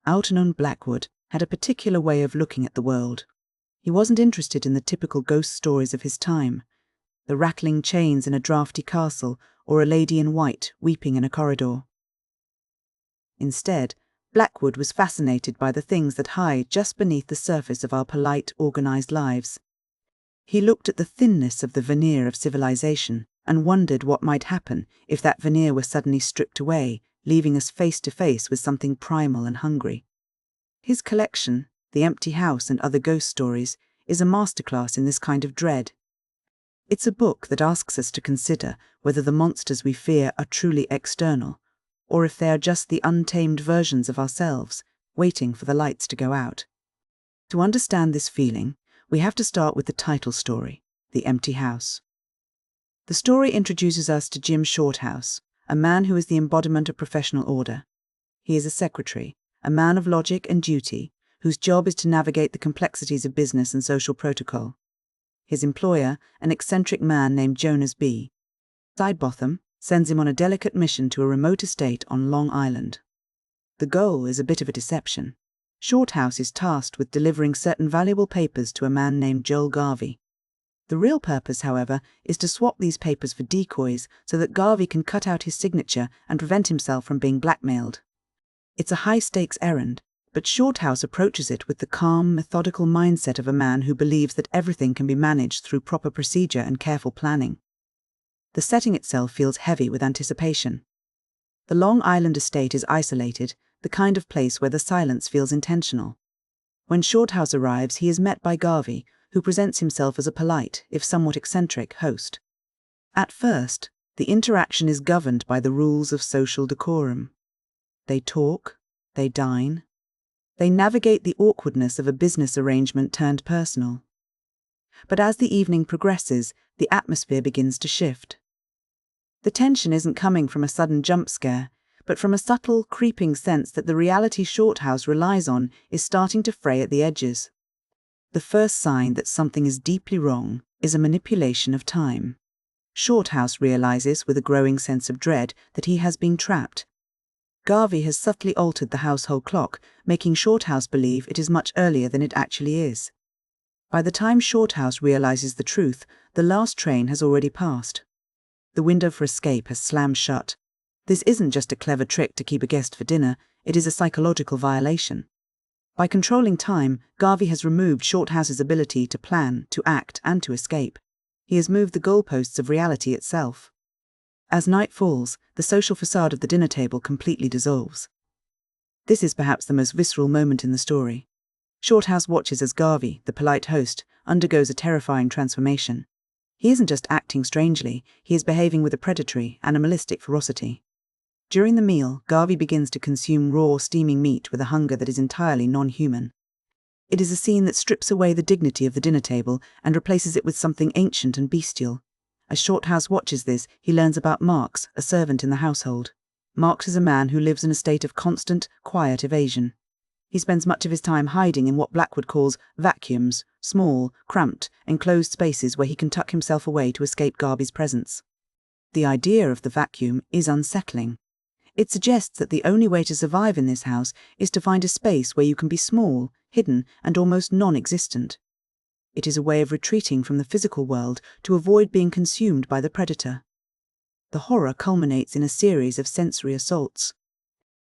Algernon Blackwood had a particular way of looking at the world. He wasn't interested in the typical ghost stories of his time, the rattling chains in a draughty castle or a lady in white weeping in a corridor. Instead, Blackwood was fascinated by the things that hide just beneath the surface of our polite, organized lives. He looked at the thinness of the veneer of civilization and wondered what might happen if that veneer were suddenly stripped away, leaving us face to face with something primal and hungry. His collection, The Empty House and Other Ghost Stories, is a masterclass in this kind of dread. It's a book that asks us to consider whether the monsters we fear are truly external, or if they are just the untamed versions of ourselves, waiting for the lights to go out. To understand this feeling, we have to start with the title story, The Empty House. The story introduces us to Jim Shorthouse, a man who is the embodiment of professional order. He is a secretary, a man of logic and duty, whose job is to navigate the complexities of business and social protocol. His employer, an eccentric man named Jonas B. Sidebotham, sends him on a delicate mission to a remote estate on Long Island. The goal is a bit of a deception. Shorthouse is tasked with delivering certain valuable papers to a man named Joel Garvey. The real purpose, however, is to swap these papers for decoys so that Garvey can cut out his signature and prevent himself from being blackmailed. It's a high-stakes errand, but Shorthouse approaches it with the calm, methodical mindset of a man who believes that everything can be managed through proper procedure and careful planning. The setting itself feels heavy with anticipation. The Long Island estate is isolated, the kind of place where the silence feels intentional. When Shorthouse arrives, he is met by Garvey, who presents himself as a polite, if somewhat eccentric, host. At first, the interaction is governed by the rules of social decorum. They talk, they dine, they navigate the awkwardness of a business arrangement turned personal. But as the evening progresses, the atmosphere begins to shift. The tension isn't coming from a sudden jump scare, but from a subtle, creeping sense that the reality Shorthouse relies on is starting to fray at the edges. The first sign that something is deeply wrong is a manipulation of time. Shorthouse realizes with a growing sense of dread that he has been trapped. Garvey has subtly altered the household clock, making Shorthouse believe it is much earlier than it actually is. By the time Shorthouse realizes the truth, the last train has already passed. The window for escape has slammed shut. This isn't just a clever trick to keep a guest for dinner, it is a psychological violation. By controlling time, Garvey has removed Shorthouse's ability to plan, to act, and to escape. He has moved the goalposts of reality itself. As night falls, the social facade of the dinner table completely dissolves. This is perhaps the most visceral moment in the story. Shorthouse watches as Garvey, the polite host, undergoes a terrifying transformation. He isn't just acting strangely, he is behaving with a predatory, animalistic ferocity. During the meal, Garvey begins to consume raw, steaming meat with a hunger that is entirely non-human. It is a scene that strips away the dignity of the dinner table and replaces it with something ancient and bestial. As Shorthouse watches this, he learns about Marx, a servant in the household. Marx is a man who lives in a state of constant, quiet evasion. He spends much of his time hiding in what Blackwood calls vacuums, small, cramped, enclosed spaces where he can tuck himself away to escape Garvey's presence. The idea of the vacuum is unsettling. It suggests that the only way to survive in this house is to find a space where you can be small, hidden, and almost non-existent. It is a way of retreating from the physical world to avoid being consumed by the predator. The horror culminates in a series of sensory assaults.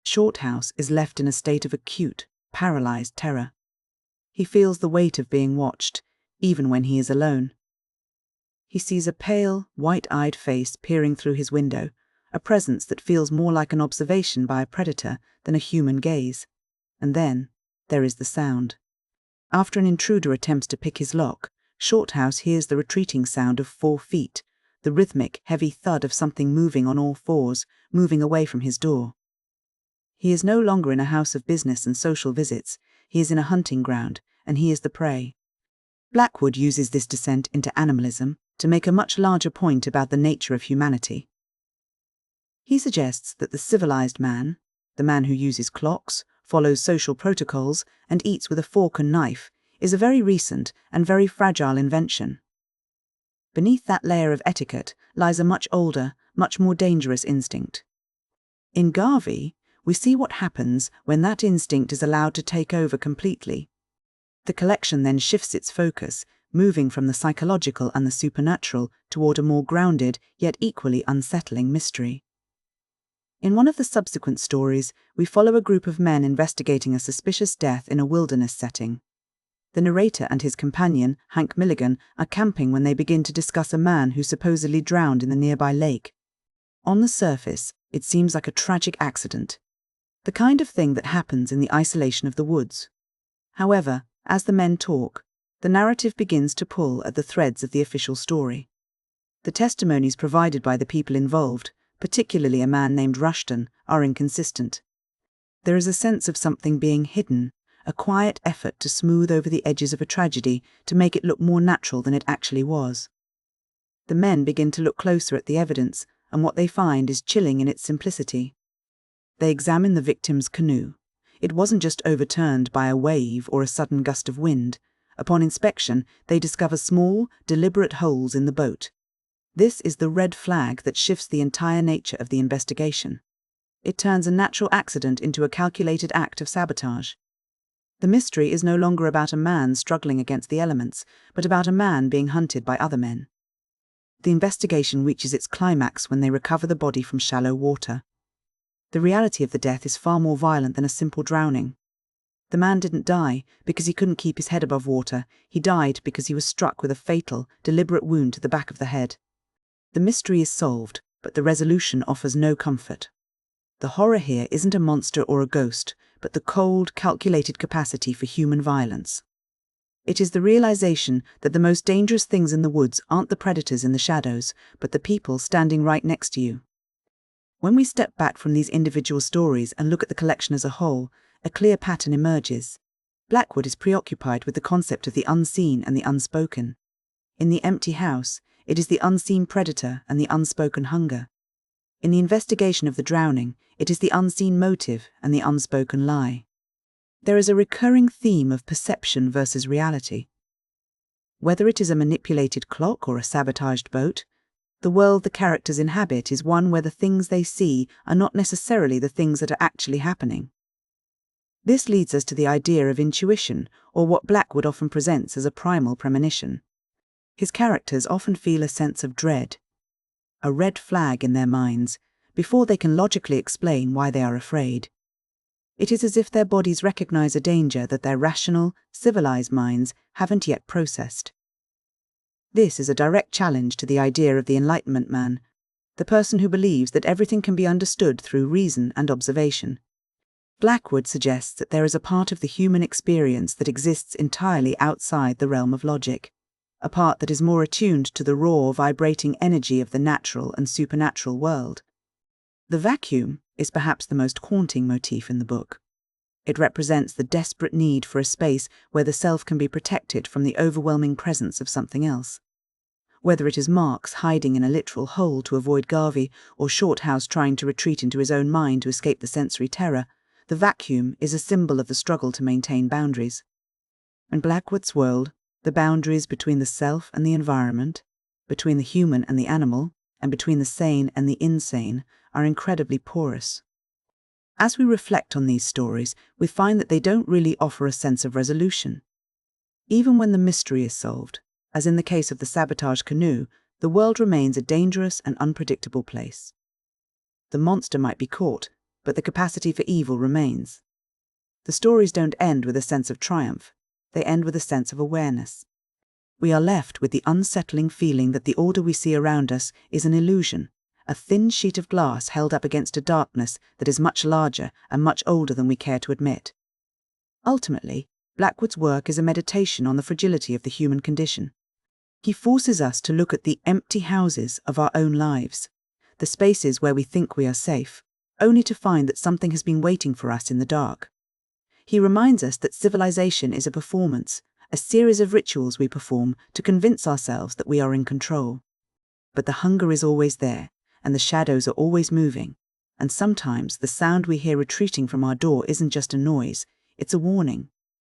Shorthouse is left in a state of acute, paralyzed terror. He feels the weight of being watched, even when he is alone. He sees a pale, white-eyed face peering through his window, a presence that feels more like an observation by a predator than a human gaze. And then, there is the sound. After an intruder attempts to pick his lock, Shorthouse hears the retreating sound of 4 feet, the rhythmic, heavy thud of something moving on all fours, moving away from his door. He is no longer in a house of business and social visits, he is in a hunting ground, and he is the prey. Blackwood uses this descent into animalism to make a much larger point about the nature of humanity. He suggests that the civilized man, the man who uses clocks, follows social protocols, and eats with a fork and knife, is a very recent and very fragile invention. Beneath that layer of etiquette lies a much older, much more dangerous instinct. In Garvey, we see what happens when that instinct is allowed to take over completely. The collection then shifts its focus, moving from the psychological and the supernatural toward a more grounded, yet equally unsettling mystery. In one of the subsequent stories, we follow a group of men investigating a suspicious death in a wilderness setting. The narrator and his companion, Hank Milligan, are camping when they begin to discuss a man who supposedly drowned in the nearby lake. On the surface, it seems like a tragic accident, the kind of thing that happens in the isolation of the woods. However, as the men talk, the narrative begins to pull at the threads of the official story. The testimonies provided by the people involved, particularly a man named Rushton, are inconsistent. There is a sense of something being hidden, a quiet effort to smooth over the edges of a tragedy to make it look more natural than it actually was. The men begin to look closer at the evidence, and what they find is chilling in its simplicity. They examine the victim's canoe. It wasn't just overturned by a wave or a sudden gust of wind. Upon inspection, they discover small, deliberate holes in the boat. This is the red flag that shifts the entire nature of the investigation. It turns a natural accident into a calculated act of sabotage. The mystery is no longer about a man struggling against the elements, but about a man being hunted by other men. The investigation reaches its climax when they recover the body from shallow water. The reality of the death is far more violent than a simple drowning. The man didn't die because he couldn't keep his head above water. He died because he was struck with a fatal, deliberate wound to the back of the head. The mystery is solved, but the resolution offers no comfort. The horror here isn't a monster or a ghost, but the cold, calculated capacity for human violence. It is the realization that the most dangerous things in the woods aren't the predators in the shadows, but the people standing right next to you. When we step back from these individual stories and look at the collection as a whole, a clear pattern emerges. Blackwood is preoccupied with the concept of the unseen and the unspoken. In The Empty House, it is the unseen predator and the unspoken hunger. In the investigation of the drowning, it is the unseen motive and the unspoken lie. There is a recurring theme of perception versus reality. Whether it is a manipulated clock or a sabotaged boat, the world the characters inhabit is one where the things they see are not necessarily the things that are actually happening. This leads us to the idea of intuition, or what Blackwood often presents as a primal premonition. His characters often feel a sense of dread, a red flag in their minds, before they can logically explain why they are afraid. It is as if their bodies recognize a danger that their rational, civilized minds haven't yet processed. This is a direct challenge to the idea of the Enlightenment man, the person who believes that everything can be understood through reason and observation. Blackwood suggests that there is a part of the human experience that exists entirely outside the realm of logic, a part that is more attuned to the raw, vibrating energy of the natural and supernatural world. The vacuum is perhaps the most haunting motif in the book. It represents the desperate need for a space where the self can be protected from the overwhelming presence of something else. Whether it is Marx hiding in a literal hole to avoid Garvey, or Shorthouse trying to retreat into his own mind to escape the sensory terror, the vacuum is a symbol of the struggle to maintain boundaries. In Blackwood's world, the boundaries between the self and the environment, between the human and the animal, and between the sane and the insane are incredibly porous. As we reflect on these stories, we find that they don't really offer a sense of resolution. Even when the mystery is solved, as in the case of the sabotaged canoe, the world remains a dangerous and unpredictable place. The monster might be caught, but the capacity for evil remains. The stories don't end with a sense of triumph. They end with a sense of awareness. We are left with the unsettling feeling that the order we see around us is an illusion, a thin sheet of glass held up against a darkness that is much larger and much older than we care to admit. Ultimately, Blackwood's work is a meditation on the fragility of the human condition. He forces us to look at the empty houses of our own lives, the spaces where we think we are safe, only to find that something has been waiting for us in the dark. He reminds us that civilization is a performance, a series of rituals we perform to convince ourselves that we are in control. But the hunger is always there, and the shadows are always moving, and sometimes the sound we hear retreating from our door isn't just a noise, it's a warning.